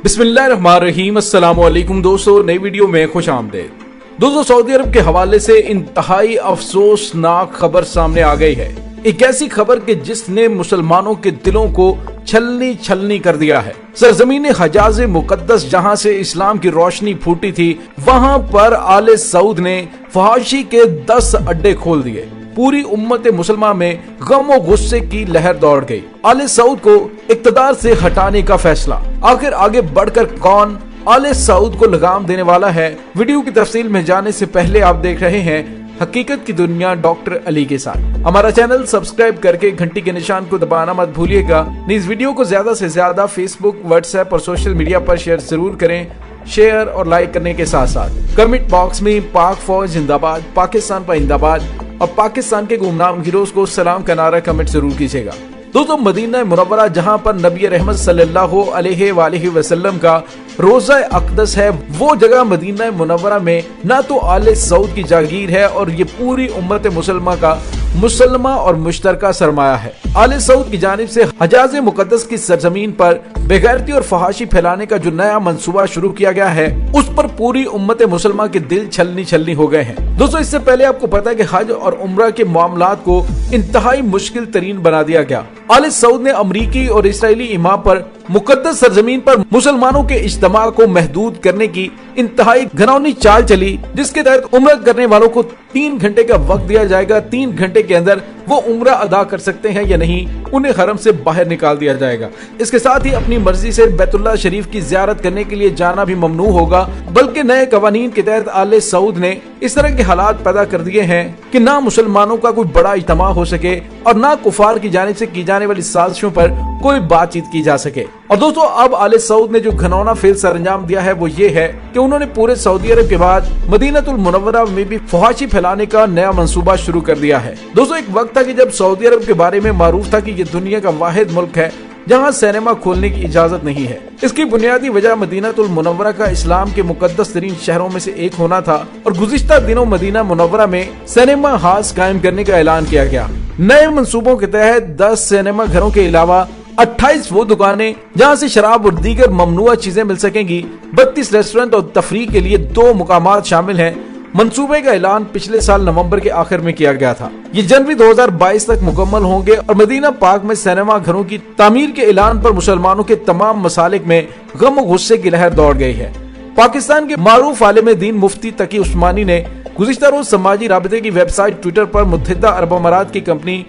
बिस्मिल्लाहिर्रहमानिर्रहीम। अस्सलाम वालेकुम दोस्तों, नई वीडियो में खुश आमदेद। दोस्तों, सऊदी अरब के हवाले से इंतहाई अफसोसनाक खबर सामने आ गई है। एक ऐसी खबर कि जिसने मुसलमानों के दिलों को छलनी छलनी कर दिया है। सरजमीन हजाज मुकद्दस जहां से इस्लाम की रोशनी फूटी थी, वहां पर आले सऊद ने फहाशी के 10 अड्डे खोल दिए। पूरी उम्मत मुसलमान में गम और गुस्से की लहर दौड़ गई। आले सऊद को इक्तदार से हटाने का फैसला। आखिर आगे बढ़कर कौन आले सऊद को लगाम देने वाला है? वीडियो की तफसील में जाने से पहले आप देख रहे हैं हकीकत की दुनिया डॉक्टर अली के साथ। हमारा चैनल सब्सक्राइब करके घंटी के निशान को दबाना मत भूलिएगा। इस वीडियो को ज्यादा से ज्यादा फेसबुक, व्हाट्सएप और सोशल मीडिया पर शेयर जरूर करें। शेयर और लाइक करने के साथ साथ कमेंट बॉक्स में पाक फौज जिंदाबाद, पाकिस्तान पाइंदाबाद और पाकिस्तान के गुमनाम हीरोज को सलाम का नारा कमेंट जरूर कीजिएगा। दोस्तों, मदीना मुनव्वरा जहां पर नबी रहमत सल्लल्लाहु अलैहि वसल्लम का रोजा अक़दस है, वो जगह मदीना मुनव्वरा में ना तो आले सऊद की जागीर है और ये पूरी उम्मत मुसलमा का मुसलमा और मुश्तरका सरमाया है। आले सऊद की जानिब से हजाज मुकद्दस की सरजमीन पर बेगैरती और फहाशी फैलाने का जो नया मंसूबा शुरू किया गया है, उस पर पूरी उम्मत मुसलमा के दिल छलनी छलनी हो गए हैं। दोस्तों, इससे पहले आपको पता है कि हज और उम्रा के मामलात को इंतहाई मुश्किल तरीन बना दिया गया। आले सऊद ने अमरीकी और इसराइली इमाम पर मुकद्दस सरजमीन पर मुसलमानों के इज्तिमा को महदूद करने की इंतहाई घिनौनी चाल चली, जिसके तहत उम्रा करने वालों को 3 घंटे का वक्त दिया जाएगा। 3 घंटे के अंदर वो उम्रा अदा कर सकते हैं या नहीं, उन्हें हरम से बाहर निकाल दिया जाएगा। इसके साथ ही अपनी मर्जी से बैतुल्लाह शरीफ की जियारत करने के लिए जाना भी ममनू होगा। बल्कि नए कवानीन के तहत आले सऊद ने इस तरह के हालात पैदा कर दिए हैं कि ना मुसलमानों का कोई बड़ा इज्तिमा हो सके और ना कुफार की जानिब से की जाने वाली साजिशों पर कोई बातचीत की जा सके। और दोस्तों, अब आले सऊद ने जो घिनौना फेल सरंजाम दिया है वो ये है कि उन्होंने पूरे सऊदी अरब के बाद मदीनतुल मुनव्वरा में भी फहाशी फैलाने का नया मंसूबा शुरू कर दिया है। दोस्तों, एक वक्त था कि जब सऊदी अरब के बारे में मारूफ था कि ये दुनिया का वाहिद मुल्क है जहां सिनेमा खोलने की इजाजत नहीं है। इसकी बुनियादी वजह मदीनतुल मुनव्वरा का इस्लाम के मुकद्दस तरीन शहरों में से एक होना था और गुज़िश्ता दिनों मदीना मुनव्वरा में सिनेमा हाउस कायम करने का ऐलान किया गया। नए मंसूबों के तहत 10 सिनेमा घरों के अलावा 28 वो दुकानें जहां से शराब और दीगर ममनुआ चीजें मिल सकेंगी, 32 रेस्टोरेंट और तफरीह के लिए 2 मुकामात शामिल हैं। मंसूबे का ऐलान पिछले साल नवंबर के आखिर में किया गया था। ये जनवरी 2022 तक मुकम्मल होंगे और मदीना पाक में सिनेमा घरों की तामीर के ऐलान पर मुसलमानों के तमाम मसालिक में गम और गुस्से की लहर दौड़ गई है। पाकिस्तान के मारूफ आलिम दीन मुफ्ती तकी उस्मानी ने गुज़िश्ता रोज समाजी राबिते की वेबसाइट ट्विटर पर मुत्तहिदा अरब अमारात की कंपनी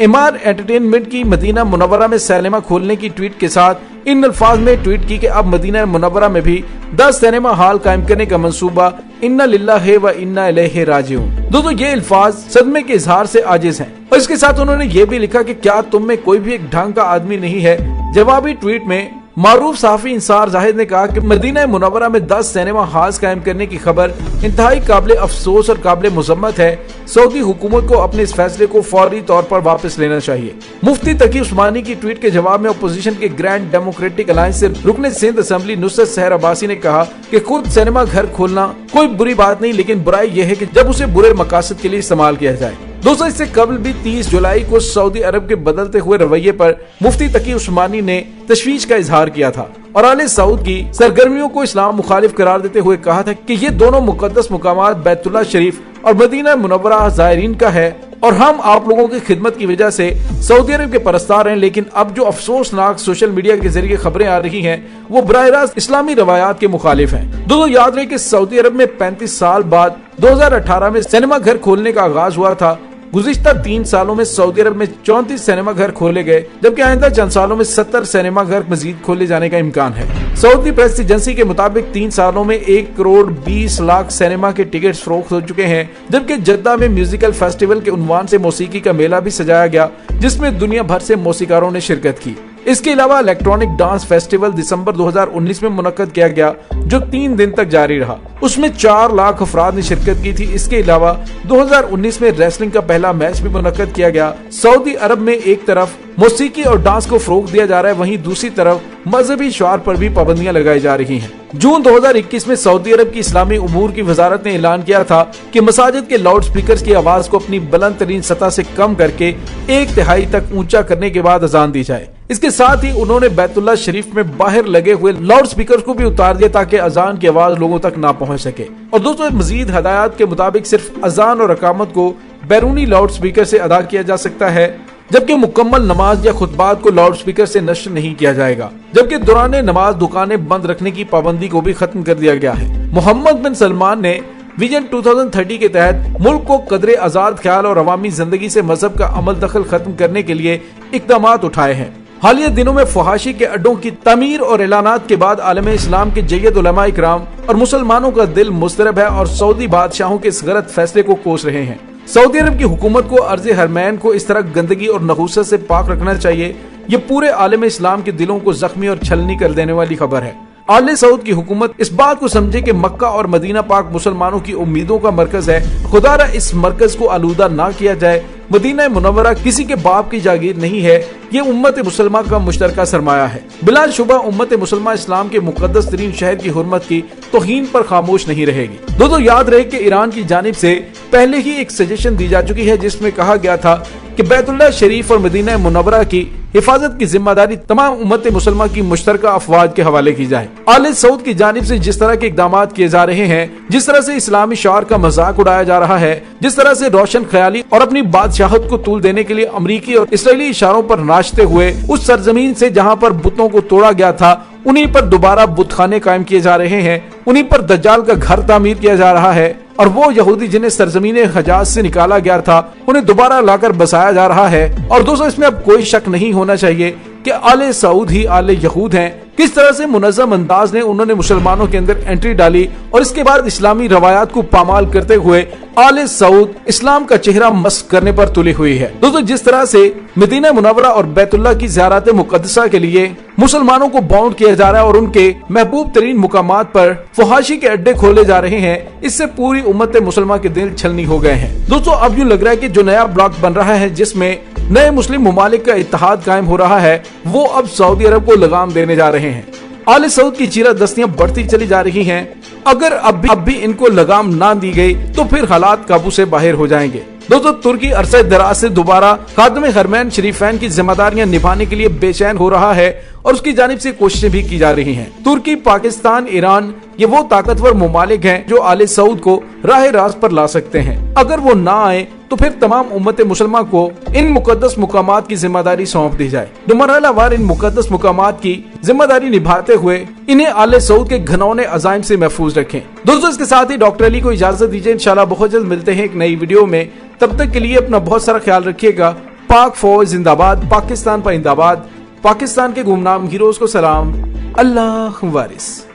इमार एंटरटेनमेंट की मदीना मुनव्वरा में सिनेमा खोलने की ट्वीट के साथ इन अल्फाज में ट्वीट की कि अब मदीना मुनव्वरा में भी 10 सिनेमा हॉल कायम करने का मंसूबा इन्ना लिल्लाहि व इन्ना इलैहि राजिऊन। दोस्तों, ये अल्फाज सदमे के इजहार से आजिज हैं और इसके साथ उन्होंने ये भी लिखा कि क्या तुम में कोई भी एक ढंग का आदमी नहीं है। जवाबी ट्वीट में मारूफ सहाफी इंसार जाहिद ने कहा कि मदीना मुनव्वरा में 10 सिनेमा हाउस कायम करने की खबर इंतहाई काबिल अफसोस और काबिल मुज़म्मत है। सऊदी हुकूमत को अपने इस फैसले को फौरी तौर पर वापस लेना चाहिए। मुफ्ती तकी उस्मानी की ट्वीट के जवाब में अपोजिशन के ग्रैंड डेमोक्रेटिक अलायंस से रुकने सिंध असेंबली नुसरत सहर अब्बासी ने कहा कि खुद सिनेमा घर खोलना कोई बुरी बात नहीं, लेकिन बुराई यह है कि जब उसे बुरे मकासद के लिए इस्तेमाल किया जाए। दोस्तों, इससे कबल भी 30 जुलाई को सऊदी अरब के बदलते हुए रवैये पर मुफ्ती तकी उस्मानी ने तशवीश का इजहार किया था और आले सऊद की सरगर्मियों को इस्लाम मुखालिफ करार देते हुए कहा था कि ये दोनों मुकद्दस मुकामात बैतुल्लाह शरीफ और मदीना मुनव्वरा ज़ायरीन का है और हम आप लोगों की खिदमत की वजह से सऊदी अरब के परस्तार हैं। लेकिन अब जो अफसोसनाक सोशल मीडिया के जरिए खबरें आ रही हैं, वो बराह रास्त इस्लामी रवायात के मुखालिफ हैं। दोस्तों, याद रहे कि सऊदी अरब में 35 साल बाद 2018 में सिनेमा घर खोलने का आगाज हुआ था। गुज़िश्ता 3 सालों में सऊदी अरब में 34 सिनेमा घर खोले गए, जबकि आइंदा चंद सालों में 70 सिनेमा घर मजीद खोले जाने का इम्कान है। सऊदी प्रेस एजेंसी के मुताबिक 3 सालों में 1 करोड़ 20 लाख सिनेमा के टिकट्स फरोख्त हो चुके हैं, जबकि जद्दा में म्यूजिकल फेस्टिवल के उन्वान से मौसीकी का मेला भी सजाया गया, जिसमें दुनिया भर से मौसीकारों ने शिरकत की। इसके अलावा इलेक्ट्रॉनिक डांस फेस्टिवल दिसंबर 2019 में मुनक्कद किया गया, जो 3 दिन तक जारी रहा। उसमें 4 लाख अफराद ने शिरकत की थी। इसके अलावा 2019 में रेसलिंग का पहला मैच भी मुनक्कद किया गया। सऊदी अरब में एक तरफ موسیقी और डांस को फरोग दिया जा रहा है, वहीं दूसरी तरफ मजहबी शार पर भी पाबंदियां लगाई जा रही हैं। जून 2021 में सऊदी अरब की इस्लामी उमूर की वजारत ने ऐलान किया था कि मसाजिद के लाउड स्पीकर की आवाज को अपनी बुलंद तरीन सतह से कम करके 1/3 तक ऊंचा करने के बाद अजान दी जाए। इसके साथ ही उन्होंने बैतुल्लाह शरीफ में बाहर लगे हुए लाउड स्पीकर को भी उतार दिया ताकि अजान की आवाज लोगों तक ना पहुंच सके। और दोस्तों, मजीद हदायत के मुताबिक सिर्फ अजान और अकामत को बैरूनी लाउड स्पीकर से अदा किया जा सकता है, जबकि मुकम्मल नमाज या खुतबात को लाउड स्पीकर से नश्र नहीं किया जाएगा। जबकि दौरान नमाज दुकानें बंद रखने की पाबंदी को भी खत्म कर दिया गया है। मोहम्मद बिन सलमान ने विजन 2030 के तहत मुल्क को कदरे आजाद ख्याल और अवामी जिंदगी से मजहब का अमल दखल खत्म करने के लिए इकदामात उठाए हैं। हालिया दिनों में फहाशी के अड्डों की तमीर और ऐलानात के बाद आलम इस्लाम के जय्यद उलमा इकराम और मुसलमानों का दिल मुस्तरब है और सऊदी बादशाहों के इस गलत फैसले को कोस रहे हैं। सऊदी अरब की हुकूमत को अर्ज़ हरमैन को इस तरह गंदगी और नहूसत से पाक रखना चाहिए। ये पूरे आलम इस्लाम के दिलों को जख्मी और छलनी कर देने वाली खबर है। आले सऊद की हुकूमत इस बात को समझे कि मक्का और मदीना पाक मुसलमानों की उम्मीदों का मरकज है। खुदारा इस मरकज को आलूदा ना किया जाए। मदीना मुनव्वरा किसी के बाप की जागीर नहीं है, ये उम्मत मुसलमा का मुश्तरका सरमाया है। बिला शुबा उम्मत मुसलमा इस्लाम के मुकद्दस तरीन शहर की हुर्मत की तौहीन पर खामोश नहीं रहेगी। दोस्तों, याद रहे कि ईरान की जानिब से पहले ही एक सजेशन दी जा चुकी है जिसमें कहा गया था कि बैतुल्लाह शरीफ और मदीना मुनव्वरा की हिफाजत की जिम्मेदारी तमाम उम्मत मुसलमा की मुश्तरका अफवाज के हवाले की जाए। आले सऊद की जानिब से जिस तरह के इकदाम किए जा रहे हैं, जिस तरह से इस्लामी शार का मजाक उड़ाया जा रहा है, जिस तरह से रोशन ख्याली और अपनी बादशाहत को तूल देने के लिए अमरीकी और इसराइली इशारों पर नाचते हुए उस सरजमीन से जहां पर बुतों को तोड़ा गया था, उन्हीं पर दोबारा बुतखाने कायम किए जा रहे हैं, उन्हीं पर दज्जाल का घर तामीर किया जा रहा है और वो यहूदी जिन्हें सरजमीन हजाज से निकाला गया था उन्हें दोबारा लाकर बसाया जा रहा है। और दोस्तों, इसमें अब कोई शक नहीं होना चाहिए कि आले सऊद ही आले यहूद हैं। किस तरह से मुनज़्ज़म अंदाज ने उन्होंने मुसलमानों के अंदर एंट्री डाली और इसके बाद इस्लामी रवायात को पामाल करते हुए आले सऊद इस्लाम का चेहरा मस्क करने पर तुली हुई है। दोस्तों, जिस तरह से मदीना मुनव्वरा और बैतुल्लाह की ज़ियारत मुक़द्दसा के लिए मुसलमानों को बाउंड किया जा रहा है और उनके महबूब तरीन मुकामात पर फहाशी के अड्डे खोले जा रहे हैं, इससे पूरी उम्मत मुसलमान के दिल छलनी हो गए हैं। दोस्तों, अब यूँ लग रहा है कि जो नया ब्लॉक बन रहा है जिसमें नए मुस्लिम ममालिक का इत्तेहाद कायम हो रहा है, वो अब सऊदी अरब को लगाम देने जा रहे हैं। आले सऊद की चीरा दस्तियां बढ़ती चली जा रही हैं। अगर अब भी इनको लगाम ना दी गई तो फिर हालात काबू से बाहर हो जाएंगे। दोस्तों, तुर्की अरसे दराज से दोबारा खादिम हरमैन शरीफैन की जिम्मेदारियां निभाने के लिए बेचैन हो रहा है और उसकी जानिब से कोशिशें भी की जा रही हैं। तुर्की, पाकिस्तान, ईरान ये वो ताकतवर ममालिक हैं जो आले सऊद को राह रास्त पर ला सकते हैं। अगर वो ना आए तो फिर तमाम उम्मत मुसलमान को इन मुकद्दस मुकामात की जिम्मेदारी सौंप दी जाए। मरहलावार इन मुकद्दस मुकामात की जिम्मेदारी निभाते हुए इन्हें आले सऊद के घनौने अजाइम से महफूज रखें। दोस्तों, इसके साथ ही डॉक्टर अली को इजाजत दीजिए। इंशाल्लाह बहुत जल्द मिलते हैं एक नई वीडियो में। तब तक के लिए अपना बहुत सारा ख्याल रखिएगा। पाक फौज जिंदाबाद, पाकिस्तान पाइंदाबाद, पाकिस्तान के गुमनाम हीरोज को सलाम, अल्लाह वारिस।